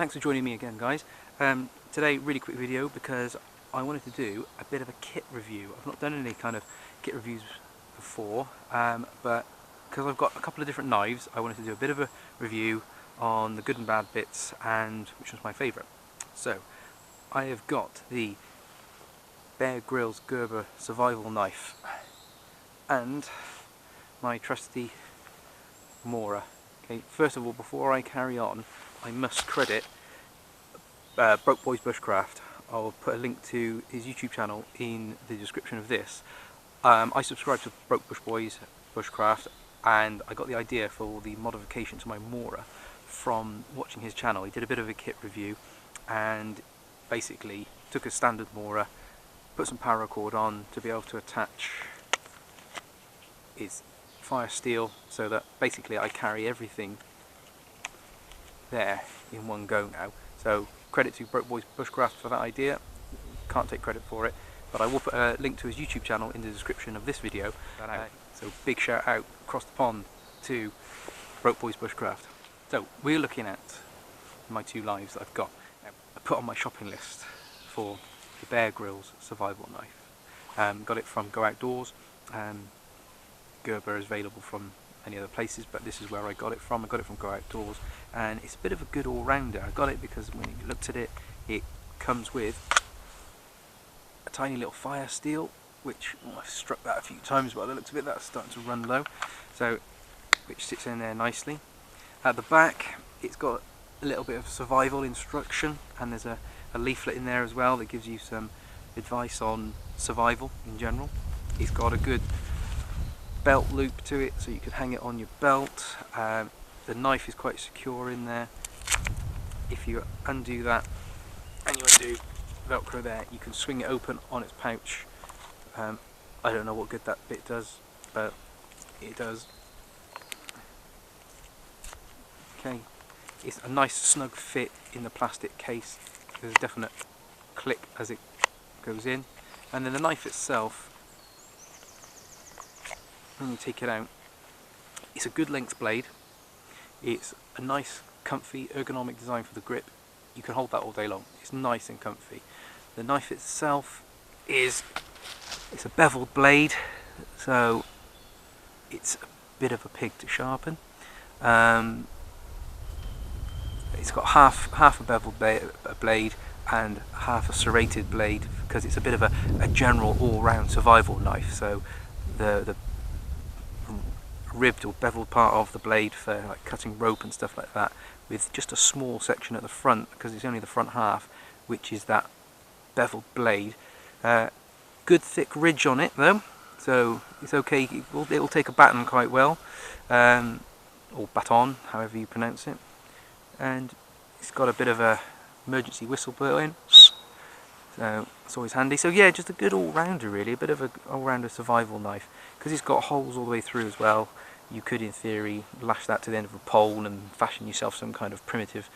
Thanks for joining me again, guys. Today, really quick video because I wanted to do a bit of a kit review. I've not done any kind of kit reviews before, but because I've got a couple of different knives, I wanted to do a bit of a review on the good and bad bits and which was my favourite. So, I have got the Bear Grylls Gerber survival knife and my trusty Mora. Okay, first of all, before I carry on, I must credit Broke Boys Bushcraft. I'll put a link to his YouTube channel in the description of this. I subscribe to Broke Boys Bushcraft, and I got the idea for the modification to my Mora from watching his channel. He did a bit of a kit review and basically took a standard Mora, put some paracord on to be able to attach its fire steel, so that basically I carry everything there in one go now. So credit to Broke Boys Bushcraft for that idea. Can't take credit for it, but I will put a link to his YouTube channel in the description of this video. So big shout out across the pond to Broke Boys Bushcraft. So we're looking at my two knives that I've got. Now, I put on my shopping list for the Bear Grylls survival knife. Got it from Go Outdoors. Gerber is available from many other places, but this is where I got it from. I got it from Go Outdoors, and it's a bit of a good all-rounder. I got it because when you looked at it, it comes with a tiny little fire steel, which I've struck that a few times, but by the looks of it, that's starting to run low, so which sits in there nicely. At the back, it's got a little bit of survival instruction, and there's a leaflet in there as well that gives you some advice on survival in general. It's got a good belt loop to it, so you can hang it on your belt. The knife is quite secure in there. If you undo that and you undo Velcro there, you can swing it open on its pouch. I don't know what good that bit does, but it does. Okay, it's a nice snug fit in the plastic case. There's a definite click as it goes in, and then the knife itself, when you take it out, it's a good length blade. It's a nice, comfy, ergonomic design for the grip. You can hold that all day long. It's nice and comfy. The knife itself it's a beveled blade, so it's a bit of a pig to sharpen. It's got half a beveled blade and half a serrated blade, because it's a bit of a general all-round survival knife. So the ribbed or beveled part of the blade for like cutting rope and stuff like that, with just a small section at the front, because it's only the front half which is that beveled blade. Good thick ridge on it though, so it's okay. It'll take a baton quite well, or baton, however you pronounce it. And it's got a bit of a emergency whistle built in, so it's always handy. So yeah, just a good all-rounder really, a bit of an all-rounder survival knife, because it's got holes all the way through as well. You could in theory lash that to the end of a pole and fashion yourself some kind of primitive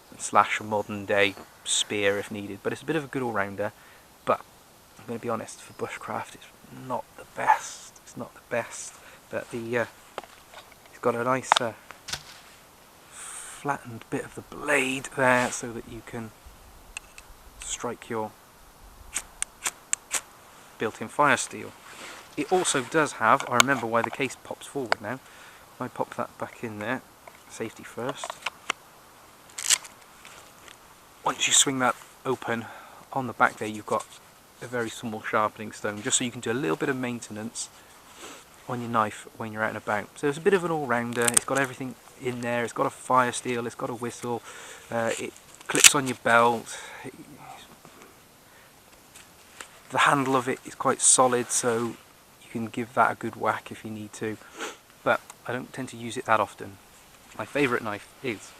/ modern day spear if needed, but it's a bit of a good all-rounder. But I'm going to be honest, for bushcraft it's not the best. It's not the best, but it's got a nice flattened bit of the blade there, so that you can strike your built-in fire steel. It also does have, I remember why the case pops forward now. If I pop that back in there, safety first. Once you swing that open, on the back there you've got a very small sharpening stone, just so you can do a little bit of maintenance on your knife when you're out and about. So it's a bit of an all-rounder. It's got everything in there. It's got a fire steel, it's got a whistle, it clips on your belt. The handle of it is quite solid, so you can give that a good whack if you need to, but I don't tend to use it that often. My favourite knife is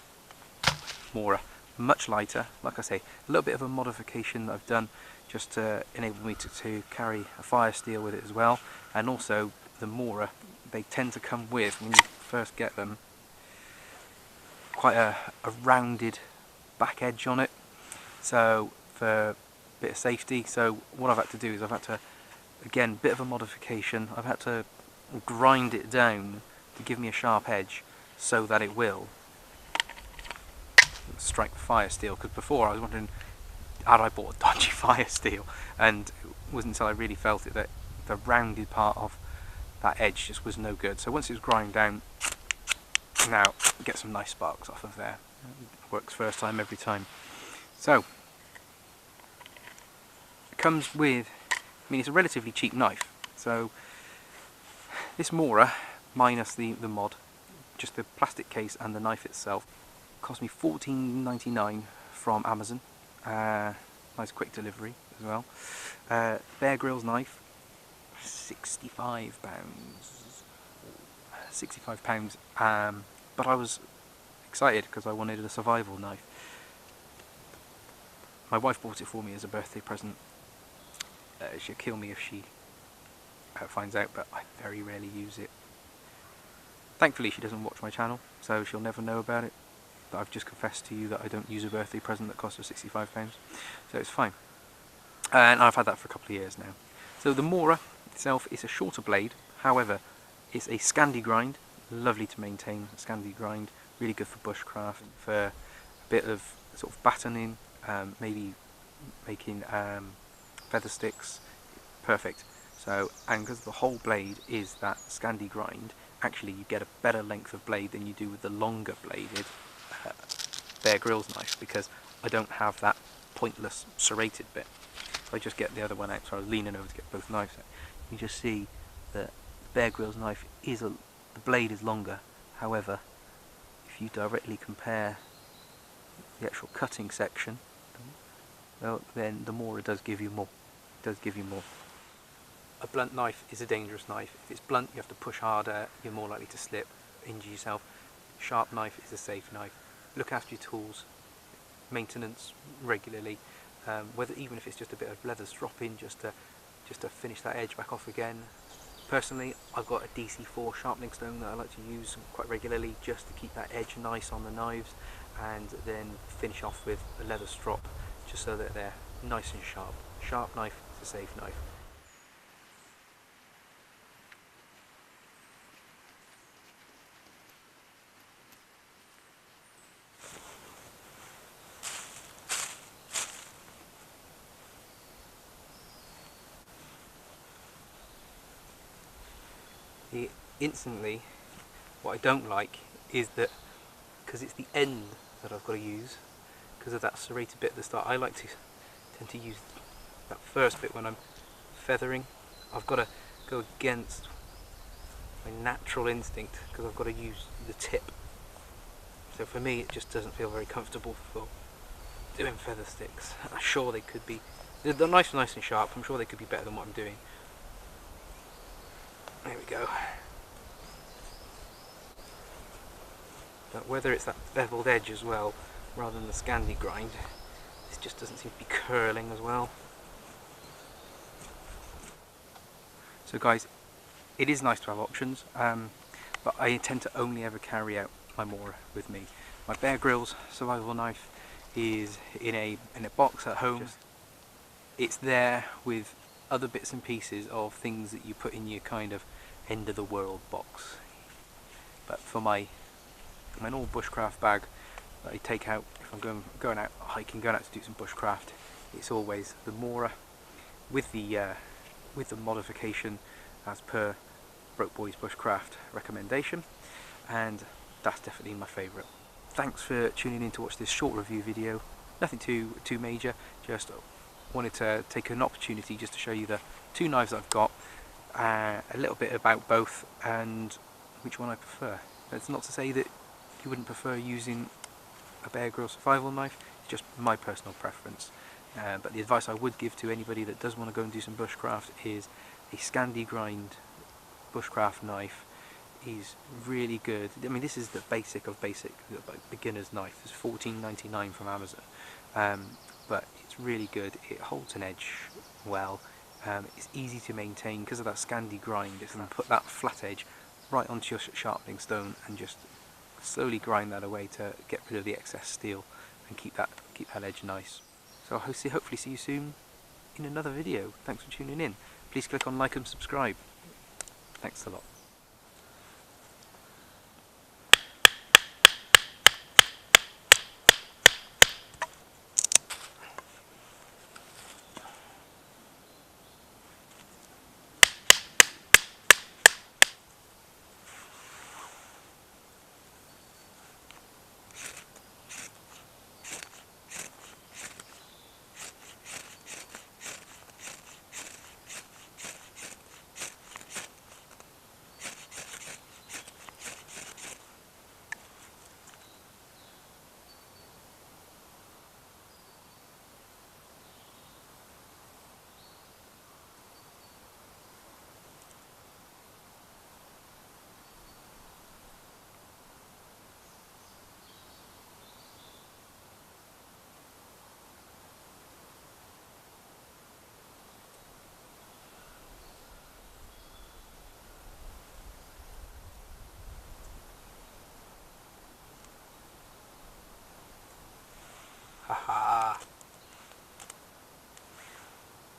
Mora. Much lighter, like I say, a little bit of a modification that I've done just to enable me to carry a fire steel with it as well. And also the Mora, they tend to come with, when you first get them, quite a rounded back edge on it, so for a bit of safety. So what I've had to do is I've had to, again, bit of a modification, I've had to grind it down to give me a sharp edge, so that it will strike the fire steel, because before I was wondering had I bought a dodgy fire steel, and it wasn't until I really felt it that the rounded part of that edge just was no good. So once it was grind down, now get some nice sparks off of there. It works first time every time. So it comes with, I mean, it's a relatively cheap knife. So this Mora, minus the mod, just the plastic case and the knife itself, cost me $14.99 from Amazon. Nice quick delivery as well. Bear Grylls knife, £65. But I was excited because I wanted a survival knife. My wife bought it for me as a birthday present. She'll kill me if she finds out, but I very rarely use it. Thankfully she doesn't watch my channel, so she'll never know about it. But I've just confessed to you that I don't use a birthday present that costs her £65, so it's fine. And I've had that for a couple of years now. So the Mora itself is a shorter blade, however it's a Scandi grind, lovely to maintain. Scandi grind, really good for bushcraft, for a bit of sort of battoning, maybe making feather sticks, perfect. So, and because the whole blade is that Scandi grind, actually you get a better length of blade than you do with the longer bladed Bear Grylls knife, because I don't have that pointless serrated bit. So I just get the other one out, so I was leaning over to get both knives out. You just see that the Bear Grylls knife is the blade is longer, however if you directly compare the actual cutting section, well, then the Mora does give you more. A blunt knife is a dangerous knife. If it's blunt, you have to push harder, you're more likely to slip, injure yourself. Sharp knife is a safe knife. Look after your tools, maintenance regularly, even if it's just a bit of leather stropping just to finish that edge back off again. Personally, I've got a DC4 sharpening stone that I like to use quite regularly just to keep that edge nice on the knives, and then finish off with a leather strop just so that they're nice and sharp. Sharp knife is a safe knife. Instantly, what I don't like is that, because it's the end that I've got to use, because of that serrated bit at the start, I like to tend to use that first bit when I'm feathering. I've got to go against my natural instinct, because I've got to use the tip. So for me it just doesn't feel very comfortable for doing feather sticks. I'm sure they could be, they're nice and sharp, I'm sure they could be better than what I'm doing. There we go. But whether it's that beveled edge as well, rather than the Scandi grind, this just doesn't seem to be curling as well. So guys, it is nice to have options, but I tend to only ever carry out my Mora with me. My Bear Grylls survival knife is in a box at home. It's there with other bits and pieces of things that you put in your kind of end of the world box. But for my normal bushcraft bag that I take out if I'm going out hiking, going out to do some bushcraft, it's always the Mora with the modification as per Broke Boys Bushcraft recommendation, and that's definitely my favourite. Thanks for tuning in to watch this short review video. Nothing too major, just wanted to take an opportunity just to show you the two knives I've got, a little bit about both and which one I prefer. That's not to say that you wouldn't prefer using a Bear Grylls survival knife, it's just my personal preference. But the advice I would give to anybody that does want to go and do some bushcraft is a Scandi grind bushcraft knife is really good. I mean, this is the basic of basic, like beginner's knife. It's $14.99 from Amazon, but it's really good. It holds an edge well. It's easy to maintain because of that Scandi grind. You can put that flat edge right onto your sharpening stone and just slowly grind that away to get rid of the excess steel and keep that edge nice. So I'll hopefully see you soon in another video. Thanks for tuning in. Please click on like and subscribe. Thanks a lot.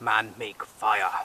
man make fire.